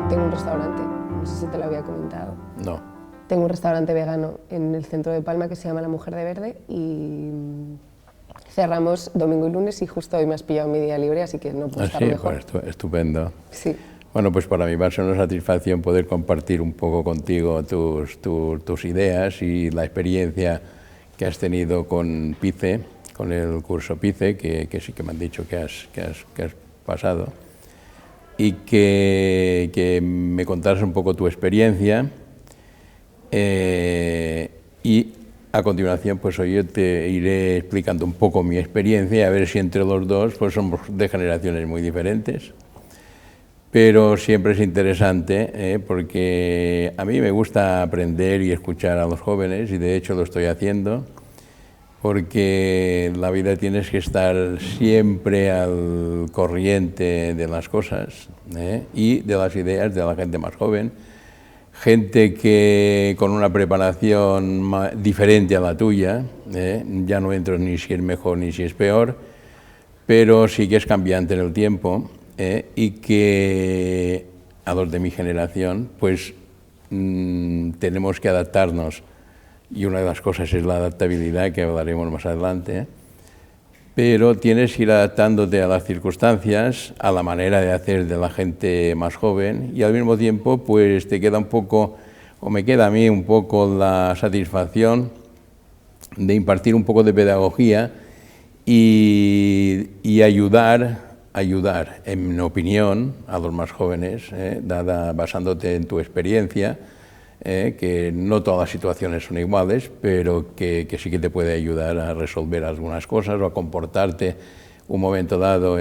Tengo un restaurante, no sé si te lo había comentado. No. Tengo un restaurante vegano en el centro de Palma que se llama La Mujer de Verde y cerramos domingo y lunes y justo hoy me has pillado mi día libre, así que no puedo estar mejor. Pues estupendo. Sí. Bueno, pues para mí va a ser una satisfacción poder compartir un poco contigo tus ideas y la experiencia que has tenido con PICE, con el curso PICE, que sí que me han dicho que has pasado, y que me contaras un poco tu experiencia, y a continuación pues hoy yo te iré explicando un poco mi experiencia, a ver si entre los dos pues somos de generaciones muy diferentes. Pero siempre es interesante, porque a mí me gusta aprender y escuchar a los jóvenes, y de hecho lo estoy haciendo, porque en la vida tienes que estar siempre al corriente de las cosas, y de las ideas de la gente más joven, gente que con una preparación diferente a la tuya, ya no entro ni si es mejor ni si es peor, pero sí que es cambiante en el tiempo. Y que a los de mi generación pues tenemos que adaptarnos, y una de las cosas es la adaptabilidad, que hablaremos más adelante, pero tienes que ir adaptándote a las circunstancias, a la manera de hacer de la gente más joven, y al mismo tiempo pues te queda un poco, o me queda a mí un poco, la satisfacción de impartir un poco de pedagogía y ayudar, en mi opinión, a los más jóvenes, basándote en tu experiencia, que no todas las situaciones son iguales, pero que sí que te puede ayudar a resolver algunas cosas o a comportarte un momento dado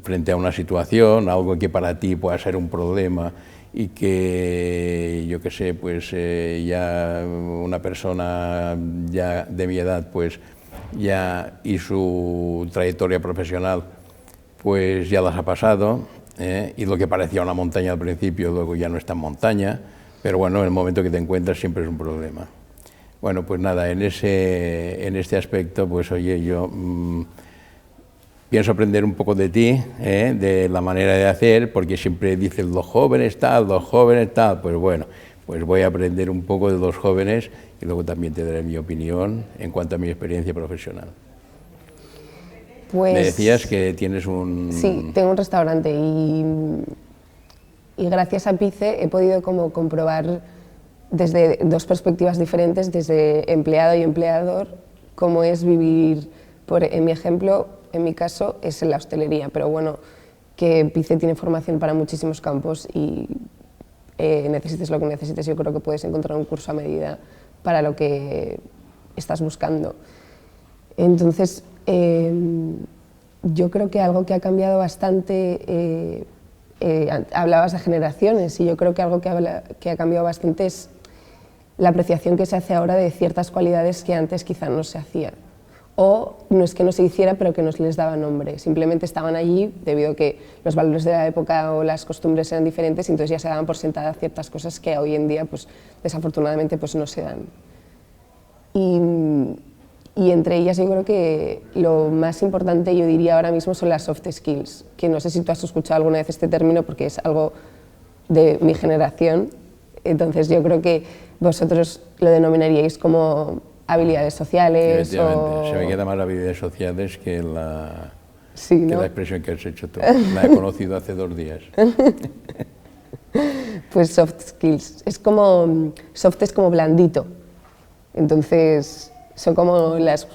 frente a una situación, algo que para ti pueda ser un problema y que, yo qué sé, pues ya una persona ya de mi edad, pues ya, y su trayectoria profesional, pues ya las ha pasado, y lo que parecía una montaña al principio luego ya no es tan montaña, pero bueno, en el momento que te encuentras siempre es un problema. Bueno, pues nada, en este aspecto, pues oye, yo pienso aprender un poco de ti, de la manera de hacer, porque siempre dicen los jóvenes tal, pues bueno, pues voy a aprender un poco de los jóvenes y luego también te daré mi opinión en cuanto a mi experiencia profesional. Pues, me decías que tienes un... Sí, tengo un restaurante y gracias a PICE he podido como comprobar desde dos perspectivas diferentes, desde empleado y empleador, cómo es vivir, en mi ejemplo, en mi caso, es en la hostelería, pero bueno, que PICE tiene formación para muchísimos campos y necesites lo que necesites, yo creo que puedes encontrar un curso a medida para lo que estás buscando. Entonces, yo creo que algo que ha cambiado bastante, hablabas de generaciones, y yo creo que algo que ha cambiado bastante es la apreciación que se hace ahora de ciertas cualidades que antes quizá no se hacían. O no es que no se hiciera, pero que no se les daba nombre. Simplemente estaban allí debido a que los valores de la época o las costumbres eran diferentes, y entonces ya se daban por sentadas ciertas cosas que hoy en día, pues, desafortunadamente, pues, no se dan. Y entre ellas yo creo que lo más importante, yo diría ahora mismo, son las soft skills, que no sé si tú has escuchado alguna vez este término porque es algo de mi generación, entonces yo creo que vosotros lo denominaríais como habilidades sociales. Efectivamente, se me queda más habilidades sociales que la, sí, ¿no? que la expresión que has hecho tú. La he conocido hace 2 días. Pues soft skills, soft es como blandito, entonces son como las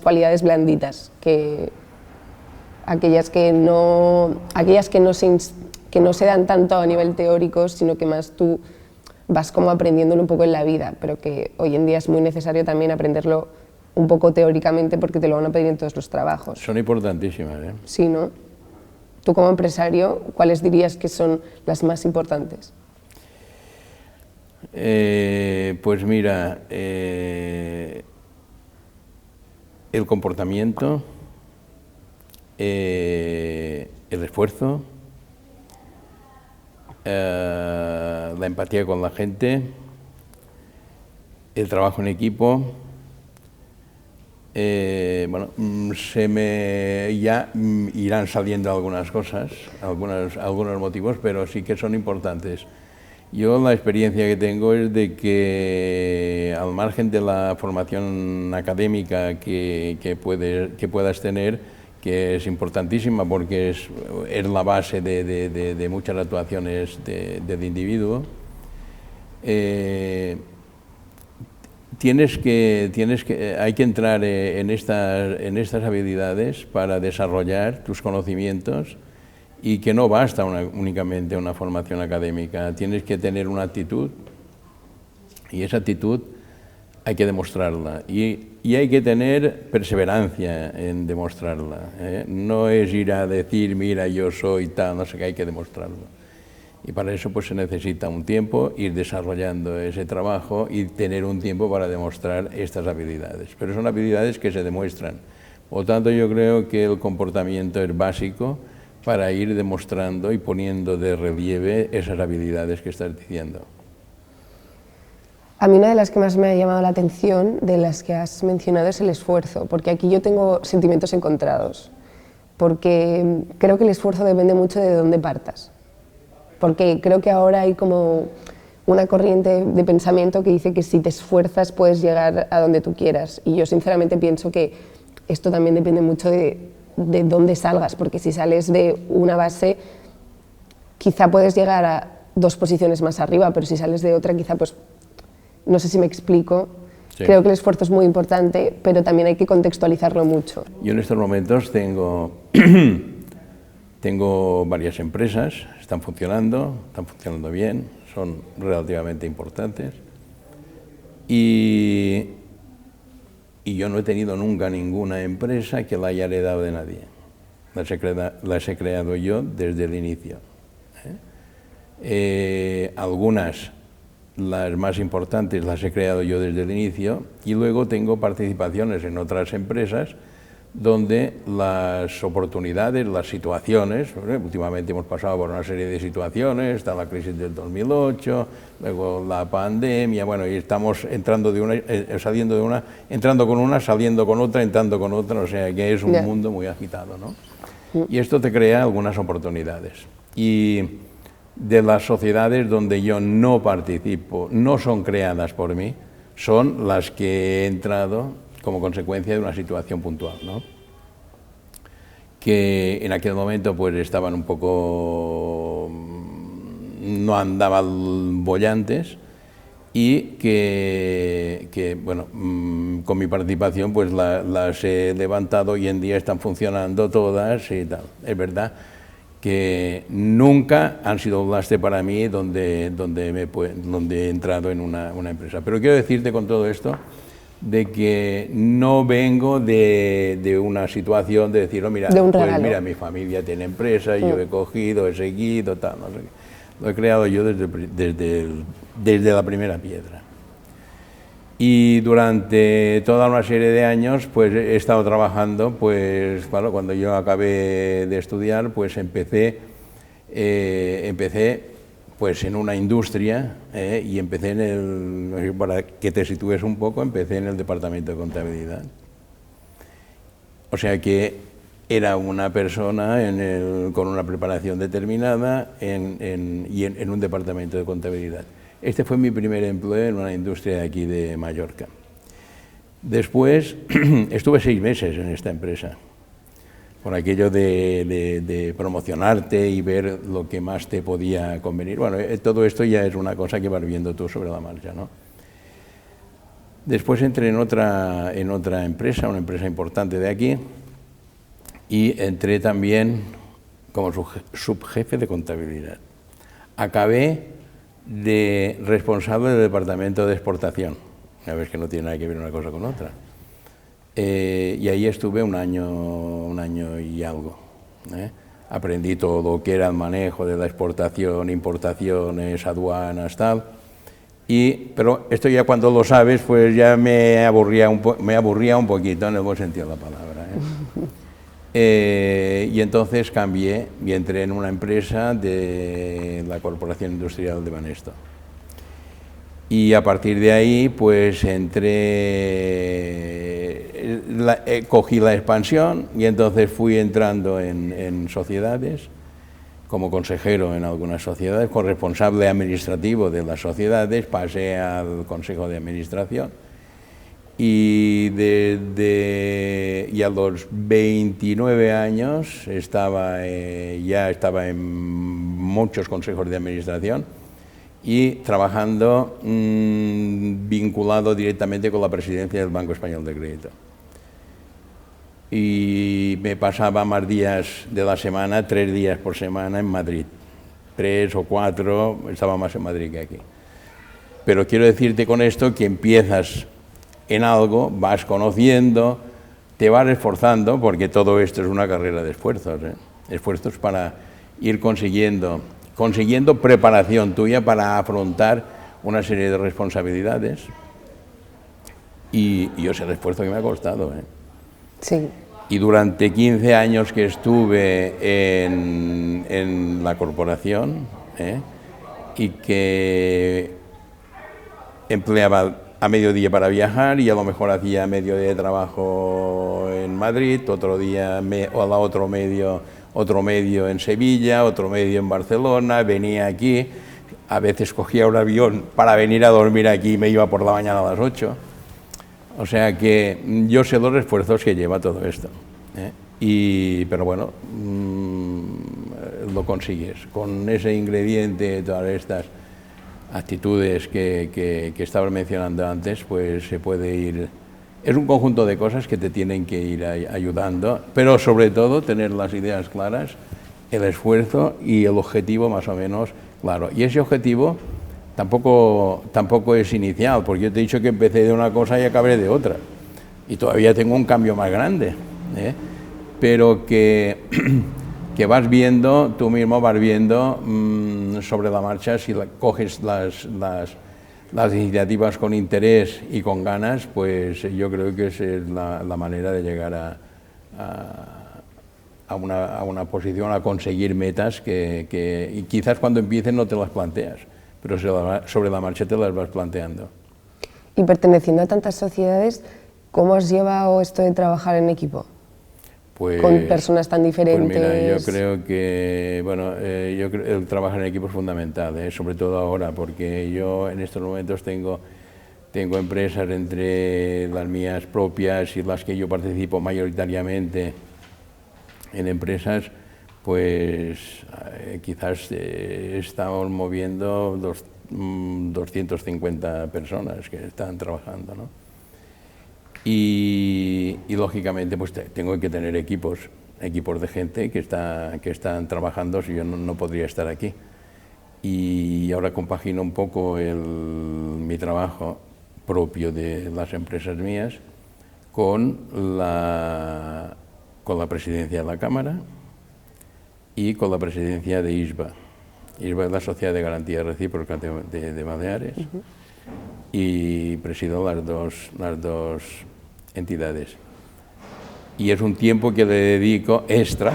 cualidades blanditas, aquellas que no se dan tanto a nivel teórico, sino que más tú vas como aprendiéndolo un poco en la vida, pero que hoy en día es muy necesario también aprenderlo un poco teóricamente porque te lo van a pedir en todos los trabajos. Son importantísimas, ¿eh? Sí, ¿no? Tú como empresario, ¿cuáles dirías que son las más importantes? Pues mira, el comportamiento, el esfuerzo, la empatía con la gente, el trabajo en equipo, bueno, ya irán saliendo algunas cosas, algunos motivos, pero sí que son importantes. Yo la experiencia que tengo es de que al margen de la formación académica que puedas tener, que es importantísima porque es la base de muchas actuaciones del individuo, hay que entrar en estas habilidades para desarrollar tus conocimientos, y que no basta únicamente una formación académica, tienes que tener una actitud, y esa actitud hay que demostrarla, y hay que tener perseverancia en demostrarla, ¿eh? No es ir a decir, mira, yo soy tal, no sé qué, hay que demostrarlo. Y para eso pues se necesita un tiempo, ir desarrollando ese trabajo y tener un tiempo para demostrar estas habilidades. Pero son habilidades que se demuestran. Por lo tanto, yo creo que el comportamiento es básico para ir demostrando y poniendo de relieve esas habilidades que estás diciendo. A mí una de las que más me ha llamado la atención, de las que has mencionado, es el esfuerzo, porque aquí yo tengo sentimientos encontrados, porque creo que el esfuerzo depende mucho de dónde partas, porque creo que ahora hay como una corriente de pensamiento que dice que si te esfuerzas puedes llegar a donde tú quieras, y yo sinceramente pienso que esto también depende mucho de dónde salgas, porque si sales de una base quizá puedes llegar a 2 posiciones más arriba, pero si sales de otra quizá, pues no sé si me explico. Sí. Creo que el esfuerzo es muy importante, pero también hay que contextualizarlo mucho. Yo en estos momentos tengo varias empresas, están funcionando bien, son relativamente importantes, y yo no he tenido nunca ninguna empresa que la haya heredado de nadie. Las he creado yo desde el inicio. Algunas, las más importantes, las he creado yo desde el inicio, y luego tengo participaciones en otras empresas donde las oportunidades, las situaciones, últimamente hemos pasado por una serie de situaciones, está la crisis del 2008, luego la pandemia, bueno, y estamos entrando de una, saliendo de una, entrando con una, saliendo con otra, entrando con otra, o sea que es un mundo muy agitado, ¿no? Y esto te crea algunas oportunidades. Y de las sociedades donde yo no participo, no son creadas por mí, son las que he entrado como consecuencia de una situación puntual, ¿no? Que en aquel momento pues estaban un poco, no andaban bollantes, y que bueno, con mi participación pues las he levantado, hoy en día están funcionando todas y tal. Es verdad que nunca han sido un lastre para mí donde he entrado en una empresa. Pero quiero decirte con todo esto de que no vengo de una situación de decir, oh, mira, pues mira, mi familia tiene empresa, yo he cogido, he seguido, tal, no sé qué. Lo he creado yo desde la primera piedra. Y durante toda una serie de años pues he estado trabajando, pues claro, cuando yo acabé de estudiar pues empecé pues en una industria, y empecé en el, para que te sitúes un poco, empecé en el departamento de contabilidad. O sea que era una persona con una preparación determinada y en un departamento de contabilidad. Este fue mi primer empleo en una industria de aquí de Mallorca. Después estuve 6 meses en esta empresa, por aquello de promocionarte y ver lo que más te podía convenir. Bueno, todo esto ya es una cosa que vas viendo tú sobre la marcha, ¿no? Después entré en otra empresa, una empresa importante de aquí, y entré también como subjefe de contabilidad. Acabé de responsable del departamento de exportación, a ver que no tiene nada que ver una cosa con otra. Y ahí estuve un año y algo. Aprendí todo lo que era el manejo de la exportación, importaciones, aduanas, tal. Pero esto ya cuando lo sabes, pues ya me aburría un poquito, en el buen sentido de la palabra. Y entonces cambié y entré en una empresa de la Corporación Industrial de Banesto. Y a partir de ahí, pues entré cogí la expansión y entonces fui entrando en sociedades, como consejero en algunas sociedades, corresponsable administrativo de las sociedades, pasé al Consejo de Administración y a los 29 años ya estaba en muchos consejos de administración y trabajando vinculado directamente con la presidencia del Banco Español de Crédito. Y me pasaba más días de la semana, 3 días por semana en Madrid. 3 o 4, estaba más en Madrid que aquí. Pero quiero decirte con esto que empiezas en algo, vas conociendo, te vas esforzando, porque todo esto es una carrera de esfuerzos, esfuerzos para ir consiguiendo preparación tuya para afrontar una serie de responsabilidades. Y yo sé el esfuerzo que me ha costado. Sí. Y durante 15 años que estuve en la corporación y que empleaba a mediodía para viajar y a lo mejor hacía medio día de trabajo en Madrid, otro día otro medio en Sevilla, otro medio en Barcelona, venía aquí, a veces cogía un avión para venir a dormir aquí y me iba por la mañana a las 8. O sea que yo sé los esfuerzos que lleva todo esto, pero bueno, lo consigues. Con ese ingrediente, todas estas actitudes que estabas mencionando antes, pues se puede ir. Es un conjunto de cosas que te tienen que ir ayudando, pero sobre todo tener las ideas claras, el esfuerzo y el objetivo más o menos claro. Y ese objetivo tampoco es inicial, porque yo te he dicho que empecé de una cosa y acabé de otra. Y todavía tengo un cambio más grande, pero que tú mismo vas viendo sobre la marcha, si coges las iniciativas con interés y con ganas, pues yo creo que esa es la manera de llegar a una posición, a conseguir metas y quizás cuando empieces no te las planteas, pero sobre la marcha te las vas planteando. Y perteneciendo a tantas sociedades, ¿cómo has llevado esto de trabajar en equipo? Pues, con personas tan diferentes. Pues mira, yo creo que el trabajo en equipo es fundamental, sobre todo ahora, porque yo en estos momentos tengo empresas entre las mías propias y las que yo participo mayoritariamente en empresas, pues quizás estamos moviendo 250 personas que están trabajando, ¿no? Y lógicamente pues tengo que tener equipos de gente que están trabajando, si yo no podría estar aquí. Y ahora compagino un poco mi trabajo propio de las empresas mías con la presidencia de la Cámara y con la presidencia de ISBA. ISBA es la Sociedad de Garantía Recíproca de Baleares. Y presido las dos entidades. Y es un tiempo que le dedico extra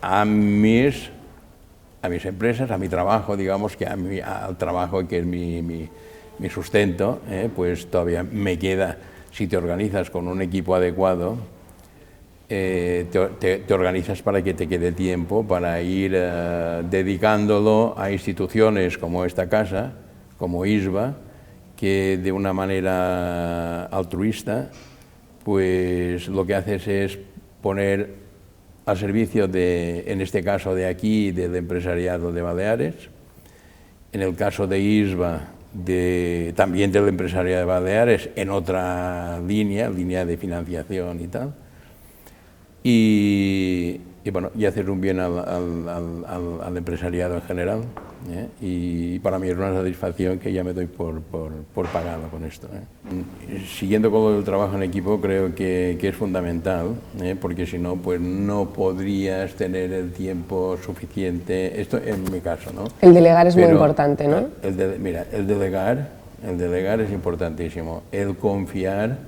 a mis empresas, a mi trabajo, digamos, que al trabajo que es mi sustento, pues todavía me queda, si te organizas con un equipo adecuado, te organizas para que te quede tiempo para ir dedicándolo a instituciones como esta casa, como ISBA, que de una manera altruista, pues lo que haces es poner al servicio en este caso de aquí, del empresariado de Baleares, en el caso de ISBA, también del empresariado de Baleares, en otra línea de financiación y tal, y hacer un bien al empresariado en general, y para mí es una satisfacción que ya me doy por pagado con esto. Siguiendo con el trabajo en equipo, creo que es fundamental, porque si no, pues no podrías tener el tiempo suficiente, esto en mi caso, ¿no? El delegar es muy importante, ¿no? El delegar es importantísimo, el confiar,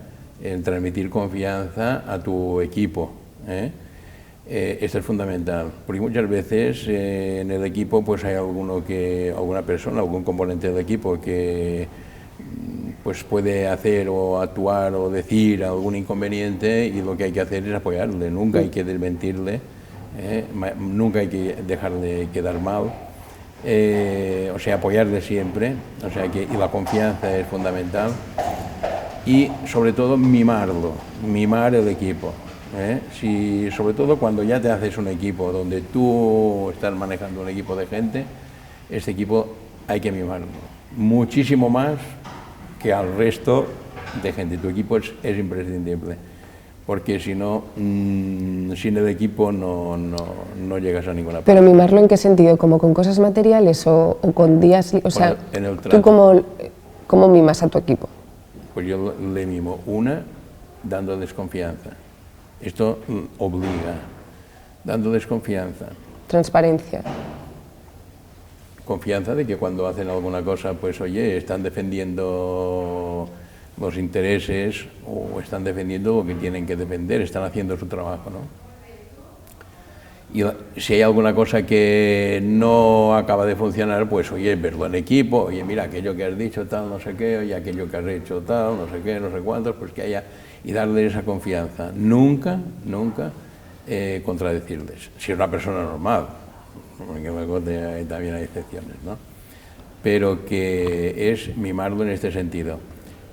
el transmitir confianza a tu equipo, esto es fundamental, porque muchas veces en el equipo pues hay alguna persona, algún componente del equipo que pues puede hacer o actuar o decir algún inconveniente, y lo que hay que hacer es apoyarle, nunca hay que desmentirle, nunca hay que dejarle quedar mal, o sea, apoyarle siempre, o sea y la confianza es fundamental, y sobre todo mimarlo, mimar el equipo. Sobre todo cuando ya te haces un equipo donde tú estás manejando un equipo de gente, este equipo hay que mimarlo muchísimo más que al resto de gente. Tu equipo es imprescindible, porque si no, sin el equipo no llegas a ninguna parte. ¿Pero mimarlo en qué sentido? ¿Como con cosas materiales o con días? O sea, en el trato. ¿tú cómo mimas a tu equipo? Pues yo le mimo, dando desconfianza. Esto obliga, dando desconfianza. Transparencia. Confianza de que cuando hacen alguna cosa, pues oye, están defendiendo los intereses o están defendiendo lo que tienen que defender, están haciendo su trabajo, ¿no? Y si hay alguna cosa que no acaba de funcionar, pues oye, verlo en equipo, oye, mira, aquello que has dicho tal, no sé qué, oye, aquello que has hecho tal, no sé qué, no sé cuántos, pues que haya, y darle esa confianza. Nunca contradecirles, si es una persona normal. Porque también hay excepciones, ¿no? Pero que es mimarlo en este sentido,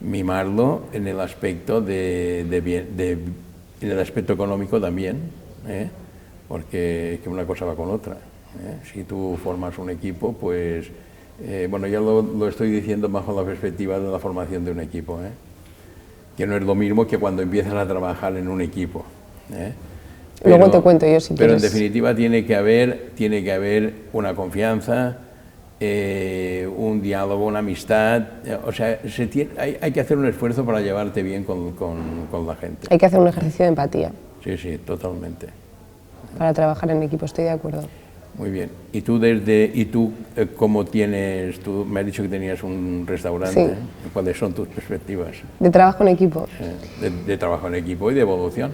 mimarlo en el aspecto en el aspecto económico también, porque es que una cosa va con otra. Si tú formas un equipo, pues, bueno, ya lo estoy diciendo bajo la perspectiva de la formación de un equipo, que no es lo mismo que cuando empiezas a trabajar en un equipo. Luego te cuento yo si pero quieres. En definitiva tiene que haber una confianza, un diálogo, una amistad, o sea, hay que hacer un esfuerzo para llevarte bien con la gente. Hay que hacer un ejercicio de empatía. Sí, totalmente. Para trabajar en equipo, estoy de acuerdo. Muy bien. ¿Y tú cómo tienes, tú me has dicho que tenías un restaurante, sí. ¿Cuáles son tus perspectivas? ¿De trabajo en equipo? De trabajo en equipo y de evolución.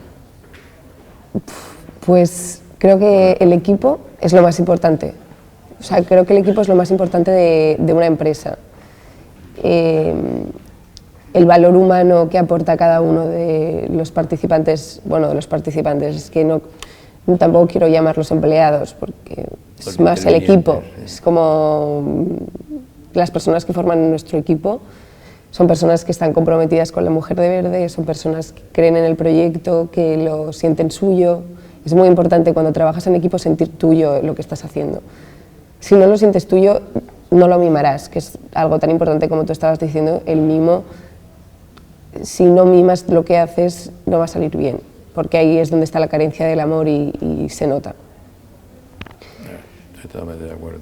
Pues creo que el equipo es lo más importante. O sea, creo que el equipo es lo más importante de una empresa. El valor humano que aporta cada uno de los participantes, es que tampoco quiero llamarlos empleados, porque es más el equipo. Sí. Es como las personas que forman nuestro equipo. Son personas que están comprometidas con la Mujer de Verde, son personas que creen en el proyecto, que lo sienten suyo. Es muy importante cuando trabajas en equipo sentir tuyo lo que estás haciendo. Si no lo sientes tuyo, no lo mimarás, que es algo tan importante como tú estabas diciendo, el mimo. Si no mimas lo que haces, no va a salir bien, porque ahí es donde está la carencia del amor y se nota. Estoy totalmente de acuerdo.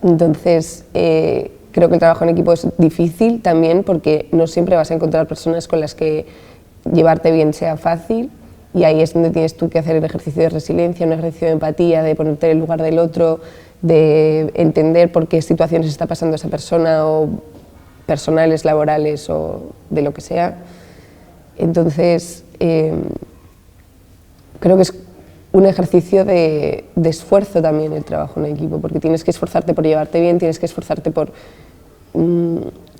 Entonces, creo que el trabajo en equipo es difícil también porque no siempre vas a encontrar personas con las que llevarte bien sea fácil, y ahí es donde tienes tú que hacer el ejercicio de resiliencia, un ejercicio de empatía, de ponerte en el lugar del otro, de entender por qué situaciones está pasando esa persona, o personales, laborales o de lo que sea. Entonces, creo que es un ejercicio de esfuerzo también el trabajo en equipo, porque tienes que esforzarte por llevarte bien, tienes que esforzarte por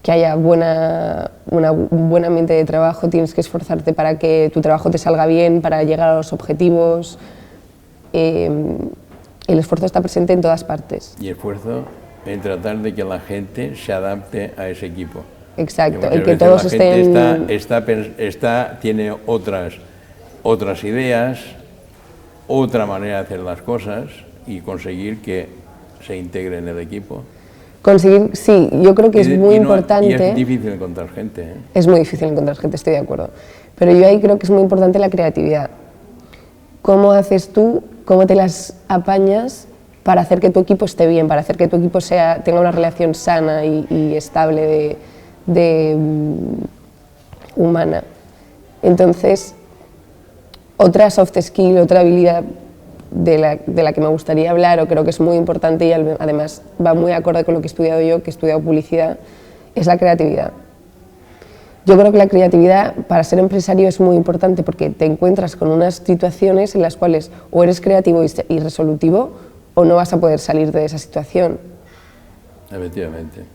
que haya un buen ambiente de trabajo, tienes que esforzarte para que tu trabajo te salga bien, para llegar a los objetivos. El esfuerzo está presente en todas partes. Y esfuerzo en tratar de que la gente se adapte a ese equipo. Exacto, el que todos estén... tiene otras ideas, otra manera de hacer las cosas, y conseguir que se integre en el equipo. Conseguir, sí, yo creo que es muy importante. Y es difícil encontrar gente. Es muy difícil encontrar gente, estoy de acuerdo. Pero yo ahí creo que es muy importante la creatividad. ¿Cómo haces tú, cómo te las apañas para hacer que tu equipo esté bien, para hacer que tu equipo tenga una relación sana y estable humana? Entonces, otra soft skill, otra habilidad de la que me gustaría hablar, o creo que es muy importante y además va muy acorde con lo que he estudiado yo, que he estudiado publicidad, es la creatividad. Yo creo que la creatividad para ser empresario es muy importante porque te encuentras con unas situaciones en las cuales o eres creativo y resolutivo o no vas a poder salir de esa situación. Efectivamente.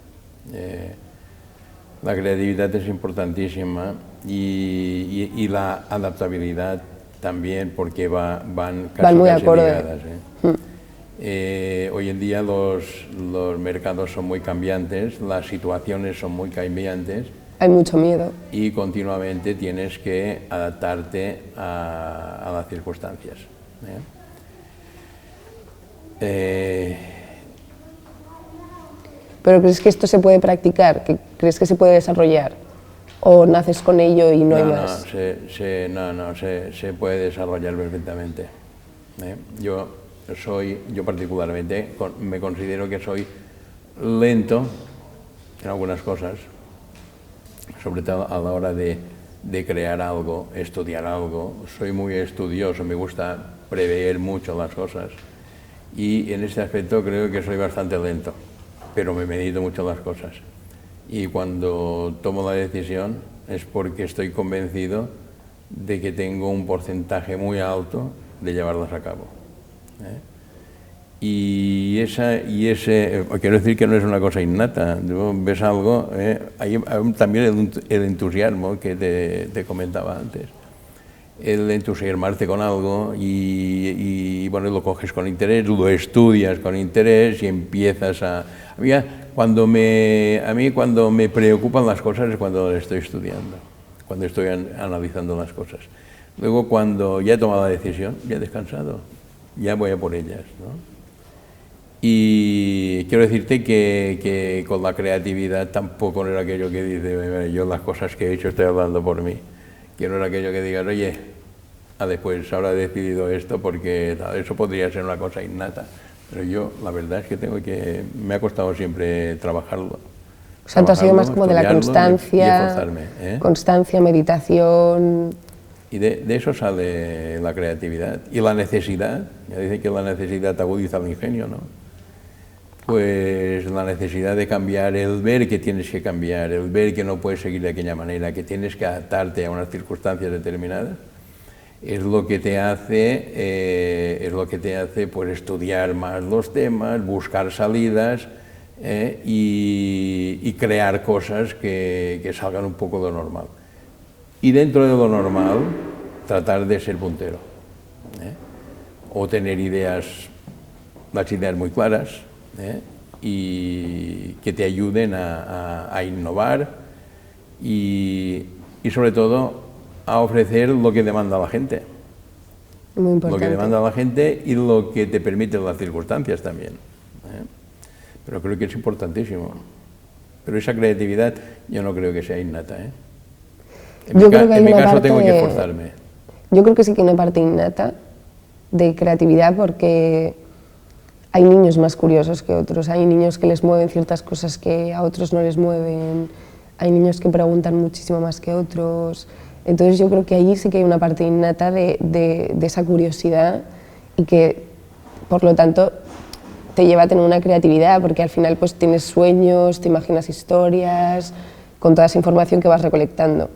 La creatividad es importantísima y la adaptabilidad también, porque van casi muy acorde. ligadas, hoy en día los mercados son muy cambiantes, las situaciones son muy cambiantes. Hay mucho miedo. Y continuamente tienes que adaptarte a las circunstancias. ¿Pero crees que esto se puede practicar? ¿Crees que se puede desarrollar? ¿O naces con ello y no hay más? No, se puede desarrollar perfectamente. Yo particularmente me considero que soy lento en algunas cosas, sobre todo a la hora de crear algo, estudiar algo. Soy muy estudioso, me gusta prever mucho las cosas y en este aspecto creo que soy bastante lento, pero me medito mucho las cosas. Y cuando tomo la decisión es porque estoy convencido de que tengo un porcentaje muy alto de llevarlas a cabo. Y ese, quiero decir que no es una cosa innata. Ves algo, hay también el entusiasmo que te comentaba antes. El entusiasmarte con algo y bueno, lo coges con interés, lo estudias con interés y empiezas a... A mí cuando me preocupan las cosas es cuando estoy estudiando, cuando estoy analizando las cosas. Luego cuando ya he tomado la decisión, ya he descansado, ya voy a por ellas, ¿no? Y quiero decirte que con la creatividad tampoco no era aquello que dice, yo las cosas que he hecho estoy hablando por mí. Que no era aquello que digas, oye, después ahora he decidido esto porque eso podría ser una cosa innata. Pero yo, la verdad es que me ha costado siempre trabajarlo. O sea, tú has sido más como de la constancia, y esforzarme, constancia, meditación... Y de eso sale la creatividad. Y la necesidad, ya dicen que la necesidad agudiza el ingenio, ¿no? Pues la necesidad de cambiar, el ver que tienes que cambiar, el ver que no puedes seguir de aquella manera, que tienes que adaptarte a unas circunstancias determinadas, es lo que te hace pues estudiar más los temas, buscar salidas y crear cosas que salgan un poco de lo normal. Y dentro de lo normal, tratar de ser puntero, o tener las ideas muy claras, y que te ayuden a innovar y sobre todo a ofrecer lo que demanda la gente. Muy importante. Lo que demanda la gente y lo que te permiten las circunstancias también. Pero creo que es importantísimo. Pero esa creatividad yo no creo que sea innata. En mi caso tengo que esforzarme. Yo creo que sí que hay una parte innata de creatividad porque hay niños más curiosos que otros, hay niños que les mueven ciertas cosas que a otros no les mueven, hay niños que preguntan muchísimo más que otros. Entonces yo creo que allí sí que hay una parte innata de esa curiosidad y que, por lo tanto, te lleva a tener una creatividad, porque al final pues tienes sueños, te imaginas historias, con toda esa información que vas recolectando.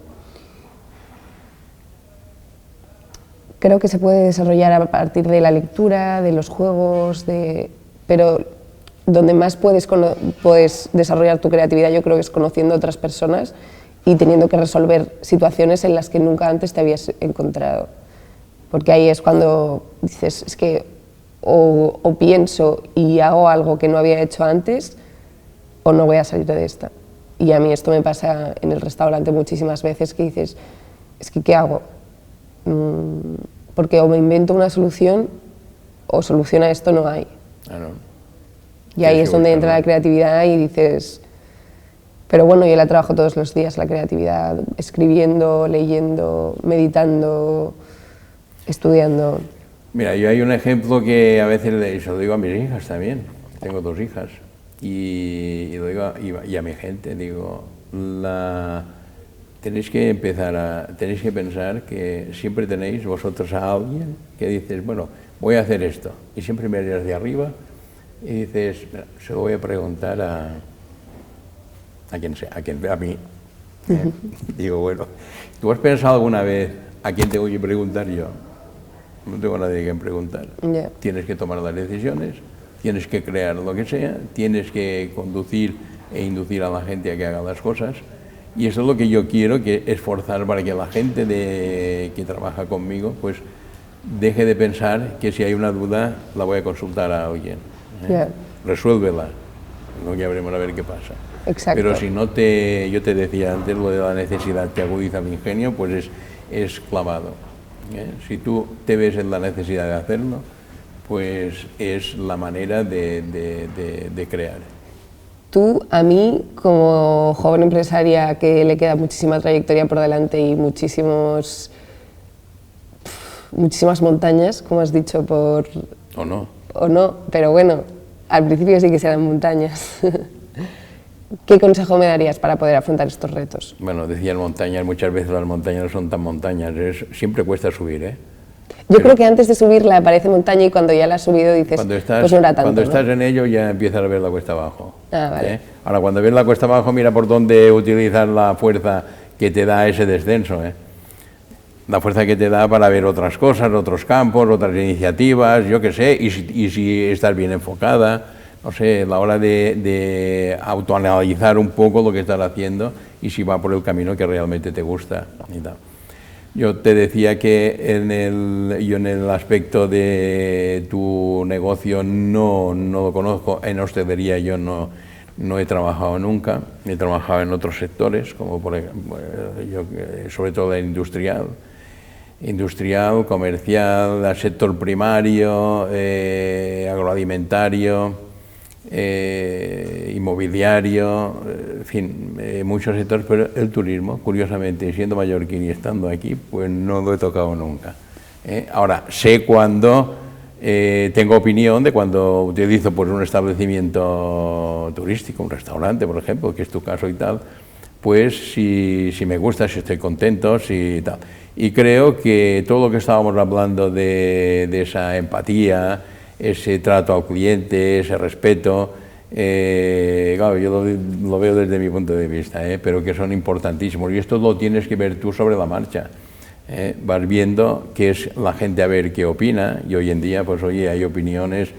Creo que se puede desarrollar a partir de la lectura, de los juegos, pero donde más puedes desarrollar tu creatividad yo creo que es conociendo a otras personas y teniendo que resolver situaciones en las que nunca antes te habías encontrado. Porque ahí es cuando dices, es que o pienso y hago algo que no había hecho antes o no voy a salir de esta. Y a mí esto me pasa en el restaurante muchísimas veces que dices, es que ¿qué hago? Porque o me invento una solución o solución a esto no hay. Claro. Y ahí es donde entra la creatividad y dices, pero bueno, yo la trabajo todos los días, la creatividad, escribiendo, leyendo, meditando, estudiando. Mira, yo hay un ejemplo que a veces se lo digo a mis hijas también, tengo 2 hijas, y lo digo y a mi gente, digo, tenéis que pensar que siempre tenéis vosotros a alguien que dices, bueno, voy a hacer esto, y siempre miras de arriba y dices, se lo voy a preguntar a quien sea, a mí. Digo, bueno, ¿tú has pensado alguna vez a quién tengo que preguntar yo? No tengo a nadie a quien preguntar. Yeah. Tienes que tomar las decisiones, tienes que crear lo que sea, tienes que conducir e inducir a la gente a que haga las cosas Y eso es lo que yo quiero, que esforzar para que la gente que trabaja conmigo pues deje de pensar que si hay una duda la voy a consultar a alguien. Yeah. Resuélvela, luego ya veremos a ver qué pasa. Exacto. Pero si no yo te decía antes, lo de la necesidad que agudiza el ingenio, pues es clavado. Si tú te ves en la necesidad de hacerlo, pues es la manera de crear. Tú, a mí, como joven empresaria que le queda muchísima trayectoria por delante y muchísimas montañas, como has dicho, ¿O no? O no, pero bueno, al principio sí que serán montañas. ¿Qué consejo me darías para poder afrontar estos retos? Bueno, decían montañas, muchas veces las montañas no son tan montañas, siempre cuesta subir, ¿eh? Yo creo que antes de subirla parece montaña y cuando ya la has subido dices, pues no era tanto. Cuando estás en ello ya empiezas a ver la cuesta abajo. Ah, vale. Ahora, cuando ves la cuesta abajo, mira por dónde utilizar la fuerza que te da ese descenso, la fuerza que te da para ver otras cosas, otros campos, otras iniciativas, yo qué sé, y si estás bien enfocada, no sé, la hora de autoanalizar un poco lo que estás haciendo y si va por el camino que realmente te gusta y tal. Yo te decía que yo en el aspecto de tu negocio no lo conozco, en hostelería yo no he trabajado nunca, he trabajado en otros sectores, como por ejemplo, sobre todo el industrial, comercial, el sector primario, agroalimentario, inmobiliario, en fin, muchos sectores, pero el turismo, curiosamente, siendo mallorquín y estando aquí, pues no lo he tocado nunca. Ahora, sé cuando tengo opinión de cuando utilizo pues, un establecimiento turístico, un restaurante, por ejemplo, que es tu caso y tal, pues si me gusta, si estoy contento, si tal. Y creo que todo lo que estábamos hablando de esa empatía, ese trato al cliente, ese respeto, claro, yo lo veo desde mi punto de vista, pero que son importantísimos y esto lo tienes que ver tú sobre la marcha. Vas viendo qué es la gente a ver qué opina y hoy en día pues oye, hay opiniones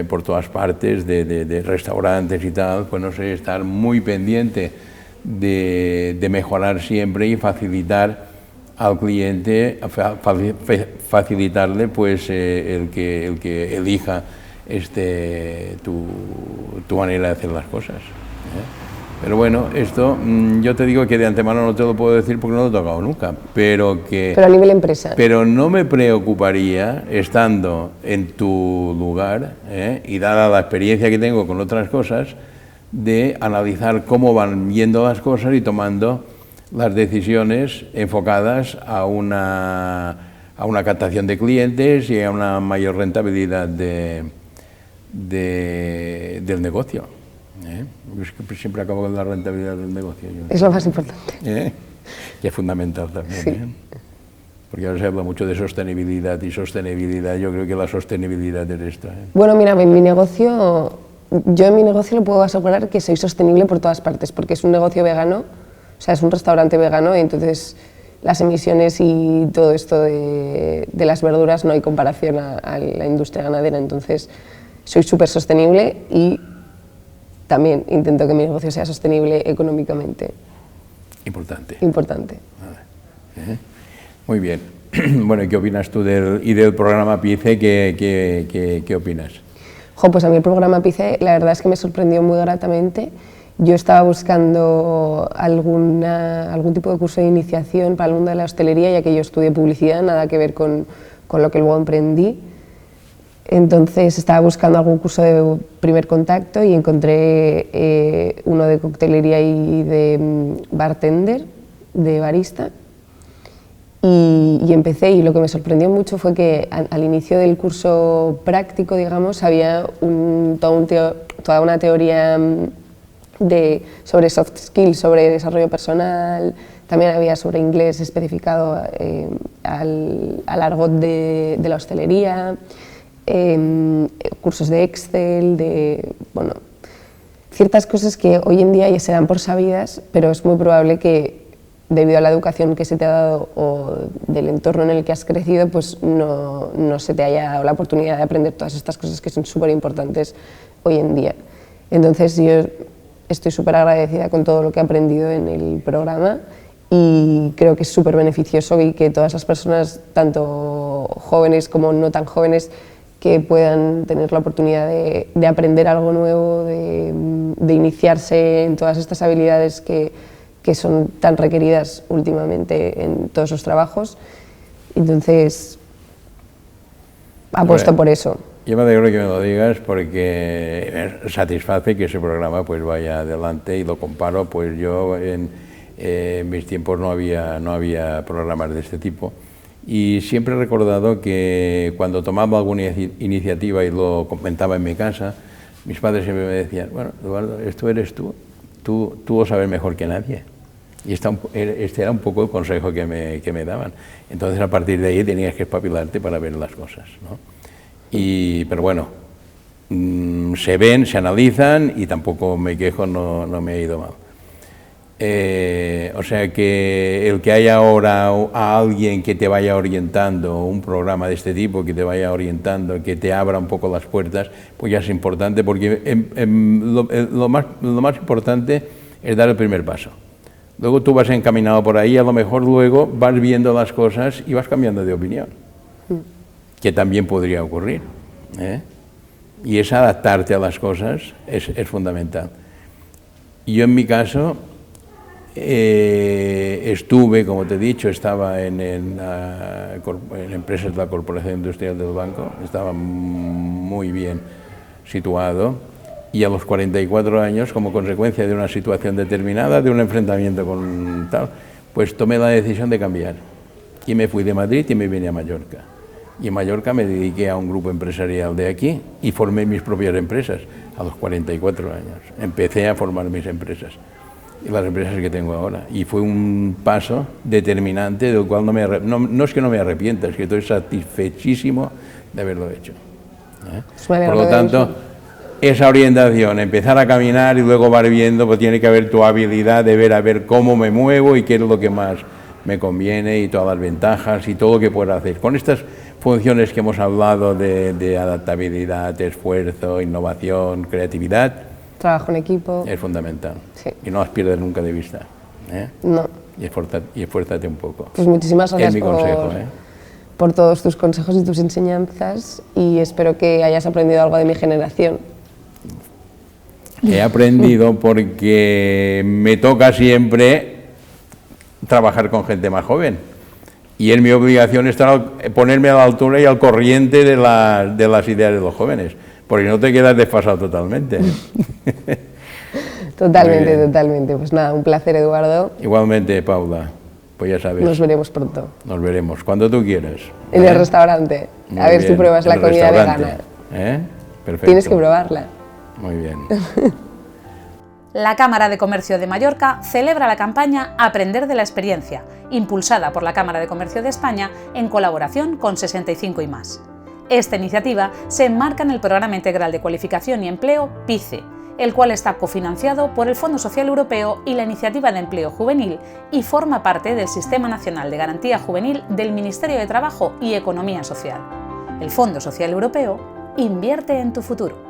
por todas partes de restaurantes y tal, pues no sé, estar muy pendiente de mejorar siempre y facilitar al cliente, facilitarle pues el que elija tu manera de hacer las cosas. Pero bueno, esto yo te digo que de antemano no te lo puedo decir porque no lo he tocado nunca, pero a nivel empresa. Pero no me preocuparía, estando en tu lugar, y dada la experiencia que tengo con otras cosas, de analizar cómo van yendo las cosas y tomando las decisiones enfocadas a una captación de clientes y a una mayor rentabilidad del negocio. Es que siempre acabo con la rentabilidad del negocio. Es lo más importante. Y es fundamental también. Sí. Porque ahora se habla mucho de sostenibilidad y sostenibilidad. Yo creo que la sostenibilidad es esto. Bueno, mira, yo en mi negocio le puedo asegurar que soy sostenible por todas partes, porque es un negocio vegano, o sea, es un restaurante vegano y entonces las emisiones y todo esto de las verduras no hay comparación a la industria ganadera, entonces soy súper sostenible y también intento que mi negocio sea sostenible económicamente. Importante. Importante. Muy bien. Bueno, ¿y qué opinas tú del programa PICE? ¿Qué opinas? Pues a mí el programa PICE la verdad es que me sorprendió muy gratamente. Yo estaba buscando algún tipo de curso de iniciación para el mundo de la hostelería, ya que yo estudié publicidad, nada que ver con lo que luego emprendí. Entonces estaba buscando algún curso de primer contacto y encontré uno de coctelería y de bartender, de barista, y empecé, y lo que me sorprendió mucho fue que al inicio del curso práctico, digamos, había toda una teoría sobre soft skills, sobre desarrollo personal, también había sobre inglés especificado al argot de la hostelería, cursos de Excel, bueno, ciertas cosas que hoy en día ya se dan por sabidas, pero es muy probable que debido a la educación que se te ha dado o del entorno en el que has crecido, pues no se te haya dado la oportunidad de aprender todas estas cosas que son súper importantes hoy en día. Entonces yo estoy súper agradecida con todo lo que he aprendido en el programa y creo que es súper beneficioso y que todas las personas, tanto jóvenes como no tan jóvenes, que puedan tener la oportunidad de aprender algo nuevo, de iniciarse en todas estas habilidades que son tan requeridas últimamente en todos los trabajos. Entonces, apuesto por eso. Yo me alegro que me lo digas porque me satisface que ese programa pues vaya adelante y lo comparo, pues yo en mis tiempos no había programas de este tipo y siempre he recordado que cuando tomaba alguna iniciativa y lo comentaba en mi casa, mis padres siempre me decían, bueno, Eduardo, esto eres tú lo sabes mejor que nadie. Y este era un poco el consejo que me daban. Entonces, a partir de ahí tenías que espabilarte para ver las cosas, ¿no? Pero bueno, se ven, se analizan y tampoco me quejo, no me ha ido mal. O sea que el que haya ahora a alguien que te vaya orientando, un programa de este tipo que te vaya orientando, que te abra un poco las puertas, pues ya es importante porque lo más importante es dar el primer paso. Luego tú vas encaminado por ahí, a lo mejor luego vas viendo las cosas y vas cambiando de opinión, que también podría ocurrir, ¿eh? Y es adaptarte a las cosas, es fundamental. Yo en mi caso estuve, como te he dicho, estaba en empresas de la Corporación Industrial del Banco, estaba muy bien situado. Y a los 44 años, como consecuencia de una situación determinada, de un enfrentamiento con tal, pues tomé la decisión de cambiar. Y me fui de Madrid y me vine a Mallorca. Y en Mallorca me dediqué a un grupo empresarial de aquí y formé mis propias empresas a los 44 años. Empecé a formar mis empresas, y las empresas que tengo ahora. Y fue un paso determinante del cual no es que no me arrepienta, es que estoy satisfechísimo de haberlo hecho, ¿eh? Por lo tanto, esa orientación, empezar a caminar y luego vas viendo, pues tiene que haber tu habilidad de ver a ver cómo me muevo y qué es lo que más me conviene y todas las ventajas y todo lo que puedo hacer. Con estas funciones que hemos hablado de adaptabilidad, esfuerzo, innovación, creatividad, trabajo en equipo, es fundamental. Sí. Y no las pierdas nunca de vista, ¿eh? No. Y esfuérzate un poco. Pues muchísimas gracias es mi consejo, por todos tus consejos y tus enseñanzas y espero que hayas aprendido algo de mi generación. He aprendido porque me toca siempre trabajar con gente más joven y es mi obligación ponerme a la altura y al corriente de las ideas de los jóvenes, porque no te quedas desfasado totalmente. Totalmente. Pues nada, un placer, Eduardo. Igualmente, Paula, pues ya sabes. Nos veremos pronto. Nos veremos, cuando tú quieras. En el restaurante. Muy a ver bien. si pruebas la comida vegana. Perfecto. Tienes que probarla. Muy bien. La Cámara de Comercio de Mallorca celebra la campaña Aprender de la Experiencia, impulsada por la Cámara de Comercio de España en colaboración con 65 y más. Esta iniciativa se enmarca en el Programa Integral de Cualificación y Empleo PICE, el cual está cofinanciado por el Fondo Social Europeo y la Iniciativa de Empleo Juvenil y forma parte del Sistema Nacional de Garantía Juvenil del Ministerio de Trabajo y Economía Social. El Fondo Social Europeo invierte en tu futuro.